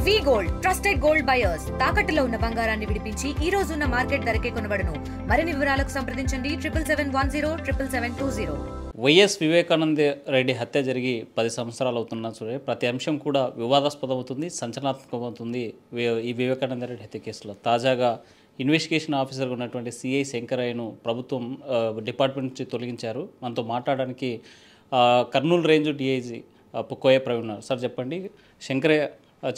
వి gold trusted gold buyers తాకట్టులో ఉన్న బంగారాన్ని విడిపించి ఈ రోజు ఉన్న మార్కెట్ ధరకే కొనబడును. మరిన్ని వివరాలకు సంప్రదించండి 7710772020. వైఎస్ వివేకానంద రెడ్డి హత్య జరిగి 10 సంవత్సరాలు అవుతున్నా చూడే ప్రతి అంశం కూడా వివాదాస్పదం అవుతుంది, సంచలనాత్మకం అవుతుంది. ఈ వివేకానంద రెడ్డి హత్య కేసులో తాజాగా ఇన్వెస్టిగేషన్ ఆఫీసర్గా ఉన్నటువంటి సిఐ శంకరయ్యను ప్రభుత్వం డిపార్ట్మెంట్ నుంచి తొలగించారు. మనతో మాట్లాడడానికి కర్నూలు రేంజ్ డిఐజీ కోయ ప్రవీణ్ ఉన్నారు. సార్ చెప్పండి, శంకరయ్య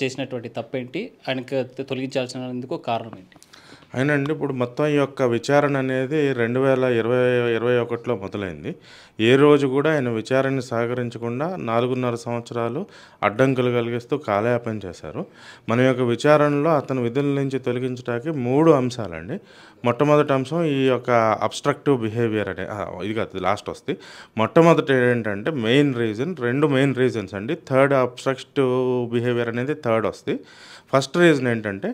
చేసినటువంటి తప్పేంటి, ఆయనకు తొలగించాల్సినందుకు కారణం ఏంటి? అయినండి ఇప్పుడు మొత్తం ఈ యొక్క విచారణ అనేది 2021లో మొదలైంది. ఏ రోజు కూడా ఆయన విచారణని సహకరించకుండా 4.5 సంవత్సరాలు అడ్డంకులు కలిగిస్తూ కాలయాపన చేశారు. మన యొక్క విచారణలో అతను విధుల నుంచి తొలగించడానికి 3 అంశాలండి. మొట్టమొదటి అంశం ఈ యొక్క అబ్స్ట్రక్టివ్ బిహేవియర్ అనే ఇది కాదు, లాస్ట్ వస్తుంది. మొట్టమొదటి ఏంటంటే మెయిన్ రీజన్, 2 మెయిన్ రీజన్స్ అండి. థర్డ్ అబ్స్ట్రక్టివ్ బిహేవియర్ అనేది థర్డ్ వస్తుంది. ఫస్ట్ రీజన్ ఏంటంటే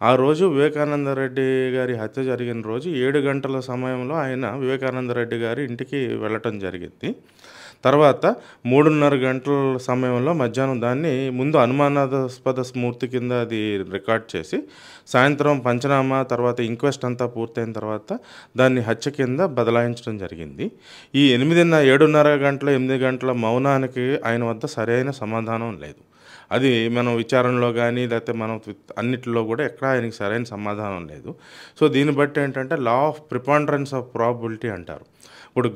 ఆ రోజు వివేకానంద రెడ్డి గారి హత్య జరిగిన రోజు 7 గంటల సమయంలో ఆయన వివేకానంద రెడ్డి గారి ఇంటికి వెళ్ళటం జరిగింది. తర్వాత 3:30 గంటల సమయంలో మధ్యాహ్నం దాన్ని ముందు అనుమానాస్పద స్మృతి కింద అది రికార్డ్ చేసి సాయంత్రం పంచనామా తర్వాత ఇంక్వెస్ట్ అంతా పూర్తయిన తర్వాత దాన్ని హత్య కింద బదలాయించడం జరిగింది. ఈ 7:30 గంటల 8 గంటల మౌనానికి ఆయన వద్ద సరైన సమాధానం లేదు. అది మనం విచారణలో కానీ లేకపోతే మనం అన్నిటిలో కూడా ఎక్కడ ఆయనకి సరైన సమాధానం లేదు. సో దీన్ని బట్టి ఏంటంటే law of preponderance of probability అంటారు. ఇప్పుడు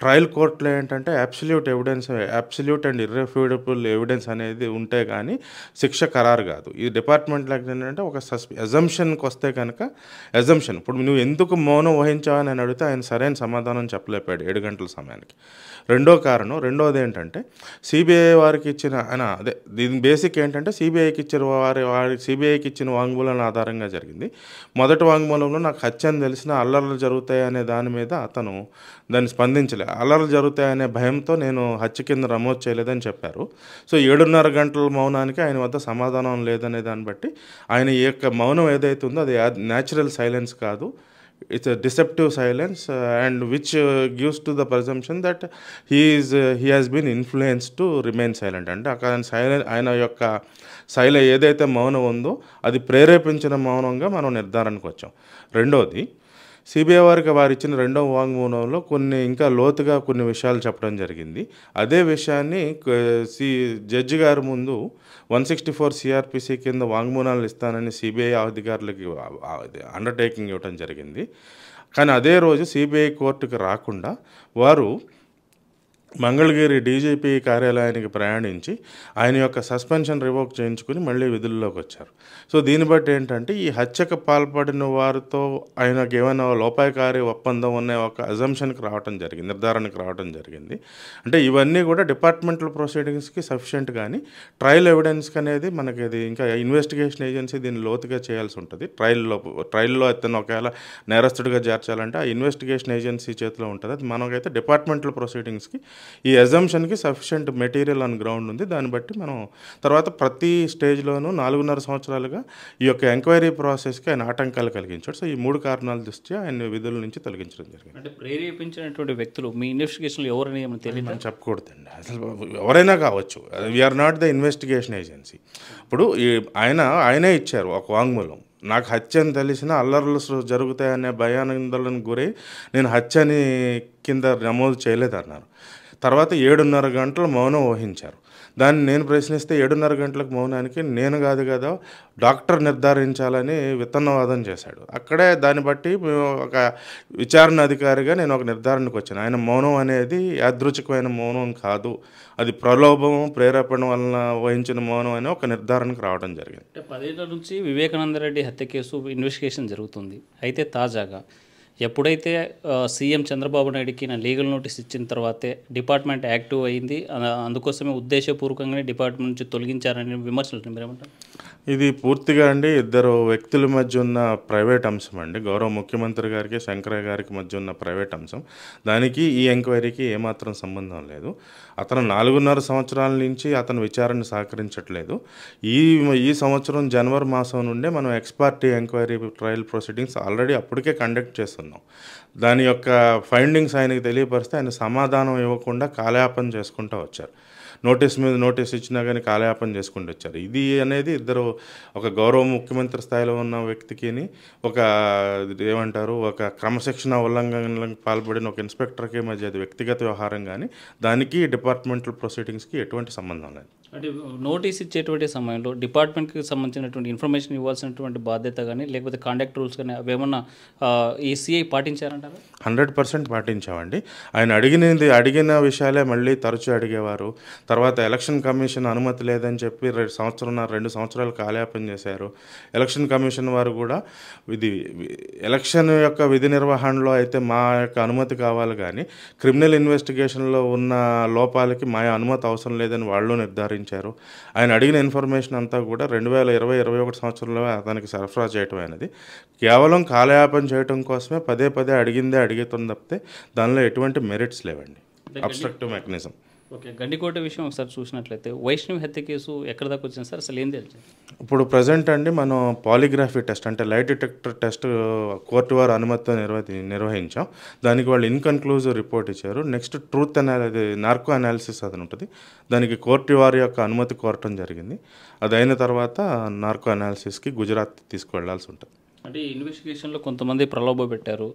ట్రయల్ కోర్టులో ఏంటంటే అబ్సల్యూట్ అండ్ ఇర్రెఫ్యూటబుల్ ఎవిడెన్స్ అనేది ఉంటే కానీ శిక్ష ఖరారు కాదు. ఈ డిపార్ట్మెంట్లో ఏంటంటే ఒక ఎజంప్షన్కి వస్తే కనుక ఇప్పుడు నువ్వు ఎందుకు మౌనం వహించావని నేను అడిగితే ఆయన సరైన సమాధానం చెప్పలేపాడు 7 గంటల సమయానికి. రెండోది ఏంటంటే సిబిఐ వారికి ఇచ్చిన దీని బేసిక్ ఏంటంటే సిబిఐకి ఇచ్చిన వాంగ్మూలం ఆధారంగా జరిగింది. మొదటి వాంగ్మూలంలో నాకు హత్య అని తెలిసిన అల్లర్లు జరుగుతాయి అనే దాని మీద అతను దాన్ని స్పందించలే. అల్లర్లు జరుగుతాయనే భయంతో నేను హత్య కింద నమోదు చేయలేదని చెప్పారు. సో 7:30 గంటల మౌనానికి ఆయన వద్ద సమాధానం లేదనే దాన్ని బట్టి ఆయన ఈ యొక్క మౌనం ఏదైతే ఉందో అది న్యాచురల్ సైలెన్స్ కాదు, it's a deceptive silence and which gives to the presumption that he has been influenced to remain silent. అంటే అక్కడ ఆయన యొక్క ఏదైతే మౌనం ఉందో అది ప్రేరేపించిన మౌనంగా మనం నిర్ధారణకు వచ్చాం. రెండోది సిబిఐ వారు ఇచ్చిన రెండవ వాంగ్మూలంలో ఇంకా లోతుగా కొన్ని విషయాలు చెప్పడం జరిగింది. అదే విషయాన్ని జడ్జి గారి ముందు 164 సిఆర్పిసి కింద వాంగ్మూలాలు ఇస్తానని సిబిఐ అధికారులకి అండర్టేకింగ్ ఇవ్వడం జరిగింది. కానీ అదే రోజు సిబిఐ కోర్టుకు రాకుండా వారు మంగళగిరి డీజీపీ కార్యాలయానికి ప్రయాణించి ఆయన యొక్క సస్పెన్షన్ రివోక్ చేయించుకుని మళ్ళీ విధుల్లోకి వచ్చారు. సో దీన్ని బట్టి ఏంటంటే ఈ హత్యకు పాల్పడిన వారితో ఆయనకు ఏమైనా లోపాయకారి ఒప్పందం ఉన్న ఒక నిర్ధారణకు రావటం జరిగింది. అంటే ఇవన్నీ కూడా డిపార్ట్మెంటల్ ప్రొసీడింగ్స్కి సఫిషియెంట్, కానీ ట్రయల్ ఎవిడెన్స్కి అనేది మనకి అది ఇంకా ఇన్వెస్టిగేషన్ ఏజెన్సీ దీన్ని లోతుగా చేయాల్సి ఉంటుంది. ట్రయల్లో అతను ఒకవేళ నేరస్తుడిగా చేర్చాలంటే ఆ ఇన్వెస్టిగేషన్ ఏజెన్సీ చేతిలో ఉంటుంది. అది మనకైతే డిపార్ట్మెంటల్ ప్రొసీడింగ్స్కి ఈ అజంప్షన్కి సఫిషియెంట్ మెటీరియల్ ఆన్ గ్రౌండ్ ఉంది. దాన్ని బట్టి మనం తర్వాత ప్రతి స్టేజ్లోనూ 4.5 సంవత్సరాలుగా ఈ యొక్క ఎంక్వైరీ ప్రాసెస్కి ఆయన ఆటంకాలు కలిగించాడు. సో ఈ 3 కారణాల దృష్ట్యా ఆయన విధుల నుంచి తొలగించడం జరిగింది. అంటే ప్రేరేపించినటువంటి వ్యక్తులు మీ ఇన్వెస్టిగేషన్లో ఎవరైనా ఏమైనా తెలియదు చెప్పకూడదండి, అసలు ఎవరైనా కావచ్చు. We're not the investigation agency. ఇప్పుడు ఆయనే ఇచ్చారు ఒక వాంగ్మూలం, నాకు హత్య అని తెలిసిన అల్లర్లు జరుగుతాయనే భయానందలకు గురై నేను హత్యని కింద నమోదు చేయలేదన్నారు. తర్వాత 7:30 గంటల మౌనం వహించారు. దాన్ని నేను ప్రశ్నిస్తే 7:30 గంటలకు మౌనానికి నేను కాదు కదా డాక్టర్ నిర్ధారించాలని విత్తనవాదం చేశాడు. అక్కడే దాన్ని బట్టి ఒక విచారణ అధికారిగా నేను ఒక నిర్ధారణకు వచ్చాను. ఆయన మౌనం అనేది యాదృచ్ఛికమైన మౌనం కాదు, అది ప్రలోభం ప్రేరేపణ వలన వహించిన మౌనం అని ఒక నిర్ధారణకు రావడం జరిగింది. 10 ఏళ్ల నుంచి వివేకానంద రెడ్డి హత్య కేసు ఇన్వెస్టిగేషన్ జరుగుతుంది. అయితే తాజాగా ఎప్పుడైతే సీఎం చంద్రబాబు నాయుడుకి లీగల్ నోటీస్ ఇచ్చిన తర్వాతే డిపార్ట్మెంట్ యాక్టివ్ అయింది. అందుకోసమే ఉద్దేశపూర్వకంగానే డిపార్ట్మెంట్ నుంచి తొలగించారని విమర్శలు మీరేమంటారు? ఇది పూర్తిగా ఇద్దరు వ్యక్తుల మధ్య ఉన్న ప్రైవేట్ అంశం అండి. గౌరవ ముఖ్యమంత్రి గారికి శంకరయ్య గారికి మధ్య ఉన్న ప్రైవేట్ అంశం. దానికి ఈ ఎంక్వైరీకి ఏమాత్రం సంబంధం లేదు. అతను 4.5 సంవత్సరాల నుంచి అతను విచారణ సహకరించట్లేదు. ఈ సంవత్సరం జనవరి మాసం నుండే మనం ex parte enquiry trial proceedings already అప్పటికే కండక్ట్ చేస్తున్నాం. దాని యొక్క ఫైండింగ్స్ ఆయనకు తెలియపరిస్తే ఆయన సమాధానం ఇవ్వకుండా కాలయాపన చేసుకుంటూ వచ్చారు. నోటీస్ మీద నోటీస్ ఇచ్చినా కానీ కాలయాపన చేసుకుంటూ వచ్చారు. ఇది అనేది ఇద్దరు, ఒక గౌరవ ముఖ్యమంత్రి స్థాయిలో ఉన్న వ్యక్తికి, ఒక ఏమంటారు, ఒక క్రమశిక్షణ ఉల్లంఘనలకు పాల్పడిన ఒక ఇన్స్పెక్టర్కి మధ్య అది వ్యక్తిగత వ్యవహారం, కానీ దానికి డిపార్ట్మెంటల్ ప్రొసీడింగ్స్కి ఎటువంటి సంబంధం లేదు. అంటే నోటీస్ ఇచ్చేటువంటి సమయంలో డిపార్ట్మెంట్కి సంబంధించినటువంటి ఇన్ఫర్మేషన్ ఇవ్వాల్సినటువంటి బాధ్యత కానీ లేకపోతే కాంటాక్ట్ రూల్స్ కానీ అవేమన్నా ఈ సిఐ పాటించారంటారా? 100% పాటించామండి. ఆయన అడిగిన విషయాలే మళ్ళీ తరచూ అడిగేవారు. తర్వాత ఎలక్షన్ కమిషన్ అనుమతి లేదని చెప్పి 2 సంవత్సరాలు కాలయాపన చేశారు. ఎలక్షన్ కమిషన్ వారు కూడా ఇది ఎలక్షన్ యొక్క విధి నిర్వహణలో అయితే మా యొక్క అనుమతి కావాలి, కానీ క్రిమినల్ ఇన్వెస్టిగేషన్లో ఉన్న లోపాలకి మా అనుమతి అవసరం లేదని వాళ్ళు నిర్ధారించారు. ఆయన అడిగిన ఇన్ఫర్మేషన్ అంతా కూడా 2020-21 సంవత్సరంలో అతనికి సరఫరా చేయటం అనేది కేవలం కాలయాపన చేయటం కోసమే పదే అడిగిందే అడుగుతుంది తప్పితే దానిలో ఎటువంటి మెరిట్స్ లేవండి. Obstructive mechanism. ఓకే, గండికోట విషయం ఒకసారి చూసినట్లయితే వైష్ణవి హత్య కేసు ఎక్కడ దాకా వచ్చింది సార్? అసలు ఏం తెలియదు. ఇప్పుడు ప్రజెంట్ అండి మనం పాలిగ్రఫీ టెస్ట్ అంటే లైట్ డిటెక్టర్ టెస్ట్ కోర్టు వారు అనుమతితో నిర్వహించాం. దానికి వాళ్ళు ఇన్కన్క్లూజివ్ రిపోర్ట్ ఇచ్చారు. నెక్స్ట్ ట్రూత్ నార్కో అనాలిసిస్ అది ఉంటుంది. దానికి కోర్టు వారి యొక్క అనుమతి కోరటం జరిగింది. అది అయిన తర్వాత నార్కో అనాలిసిస్కి గుజరాత్ తీసుకువెళ్లాల్సి ఉంటుంది. అంటే ఇన్వెస్టిగేషన్లో కొంతమంది ప్రలోభ పెట్టారు,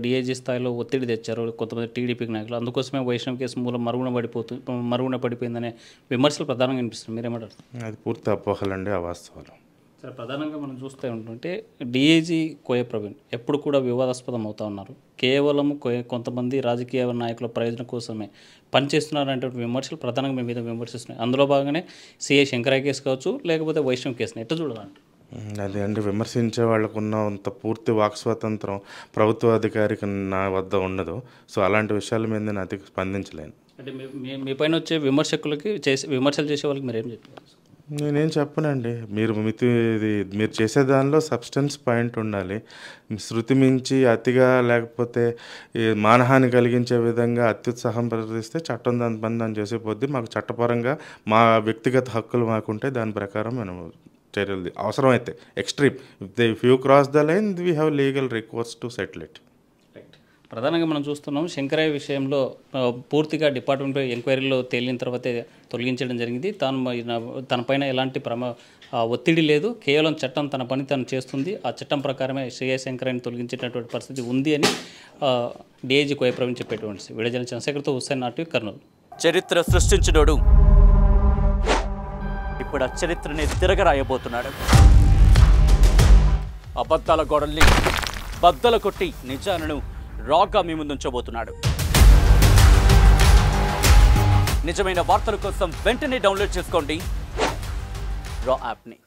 డిఐజీ స్థాయిలో ఒత్తిడి తెచ్చారు కొంతమంది టీడీపీ నాయకులు, అందుకోసమే వైష్ణవ్ కేసు మూలం మరుగున పడిపోయిందనే విమర్శలు ప్రధానంగా వినిపిస్తుంది. మీరేమంటారు? అది పూర్తి అపోహలండి, అవాస్తవాలు. సరే, ప్రధానంగా మనం చూస్తూ ఉంటుంటే డిఐజీ కోయ ప్రవీణ్ ఎప్పుడు కూడా వివాదాస్పదం అవుతూ ఉన్నారు. కేవలం కొంతమంది రాజకీయ నాయకుల ప్రయోజనం కోసమే పనిచేస్తున్నారంటే విమర్శలు ప్రధానంగా మీ మీద విమర్శిస్తున్నాయి. అందులో భాగంగానే సిఐ శంకరయ్య కేసు కావచ్చు, లేకపోతే వైష్ణవ్ కేసుని ఎట్లా చూడాలంటే? అది అండి, విమర్శించే వాళ్ళకు అంత పూర్తి వాక్ స్వాతంత్రం ప్రభుత్వ అధికారికి నా వద్ద ఉండదు. సో అలాంటి విషయాల మీద నేను అతి స్పందించలేను. అంటే మీ పైన వచ్చే విమర్శలు చేసే వాళ్ళకి మీరు ఏం చెప్పారు? నేనేం చెప్పనండి. మీరు చేసే దానిలో సబ్స్టెన్స్ పాయింట్ ఉండాలి. శృతి మించి అతిగా లేకపోతే మానహాని కలిగించే విధంగా అత్యుత్సాహం ప్రదర్శిస్తే చట్టం దాని పని దాన్ని చేసేపోద్ది. మాకు చట్టపరంగా మా వ్యక్తిగత హక్కులు మాకుంటే దాని ప్రకారం మేము చర్యలు అవసరమైతే extreme if you cross the line we have legal recourse to settle it. ప్రధానంగా మనం చూస్తున్నాం శంకరయ్య విషయంలో పూర్తిగా డిపార్ట్మెంట్ ఎంక్వైరీలో తేలిన తర్వాతే తొలగించడం జరిగింది. తనపైన ఎలాంటి ఒత్తిడి లేదు, కేవలం చట్టం తన పని తను చేస్తుంది. ఆ చట్టం ప్రకారమే సిఐ శంకరయ్యని తొలగించేటటువంటి పరిస్థితి ఉంది అని డిఐజీ కోయ ప్రవీణ్ చెప్పేటువంటి విడుదల చంద్రశేఖర్తో హుస్సేన్ నాటి కర్నూలు. చరిత్ర సృష్టించినోడు ఇప్పుడు ఆ చరిత్రని తిరగరాయబోతున్నాడు. అబద్ధాల గోడల్ని బద్దలు కొట్టి నిజాలను రాగా మీ ముందుంచబోతున్నాడు. నిజమైన వార్తల కోసం వెంటనే డౌన్లోడ్ చేసుకోండి రా యాప్ని.